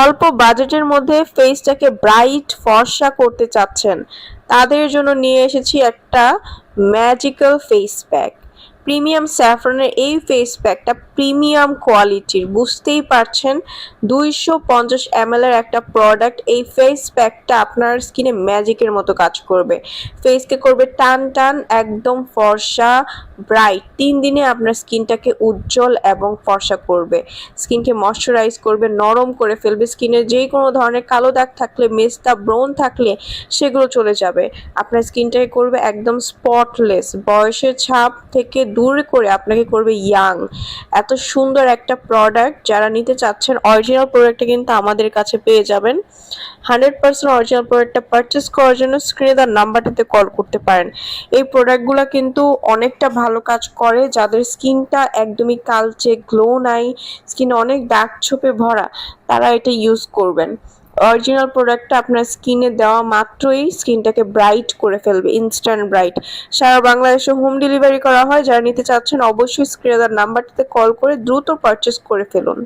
অল্প বাজেটের মধ্যে ফেসটাকে ব্রাইট ফর্সা করতে চাচ্ছেন, তাদের জন্য নিয়ে এসেছি একটা ম্যাজিক্যাল ফেস প্যাক। প্রিমিয়াম স্যাফরনের এই ফেস প্যাকটা প্রিমিয়াম কোয়ালিটির, বুঝতেই পারছেন 250 ml এর একটা প্রোডাক্ট। এই ফেস প্যাকটা আপনার স্কিনে ম্যাজিকের মতো কাজ করবে, ফেসকে করবে টান টান, একদম ফর্সা ব্রাইট। 3 দিনে আপনার স্কিনটাকে উজ্জ্বল এবং ফর্সা করবে, স্কিনকে ময়শ্চারাইজ করবে, নরম করে ফেলবে, স্কিনে যে কোনো ধরনের কালো দাগ থাকলে, মেস্তা ব্রণ থাকলে সেগুলো চলে যাবে, আপনার স্কিনটাকে করবে একদম স্পটলেস, বয়সের ছাপ থেকে দূরে করে আপনাকে করবে ইয়াং। এত সুন্দর একটা প্রোডাক্ট যারা নিতে চাচ্ছেন, অরিজিনাল প্রোডাক্টটা কিন্তু আমাদের কাছে পেয়ে যাবেন। 100% অরিজিনাল প্রোডাক্টটা পারচেস করার জন্য স্ক্রিনে দেওয়া নাম্বারটাতে কল করতে পারেন। এই প্রোডাক্টগুলো কিন্তু অনেকটা ভালো কাজ করে, যাদের স্কিনটা একদমই কালচে, গ্লো নাই, স্কিনে অনেক দাগ ছোপে ভরা, তারা এটা ইউজ করবেন। অরিজিনাল প্রোডাক্টটা আপনার স্কিনে দেওয়া মাত্রই স্কিনটাকে ব্রাইট করে ফেলবে, ইনস্ট্যান্ট ব্রাইট। সারা বাংলাদেশে হোম ডেলিভারি করা হয়। যারা নিতে চাচ্ছেন অবশ্যই স্ক্রিনে দেওয়া নাম্বারটাতে কল করে দ্রুত পারচেস করে ফেলুন।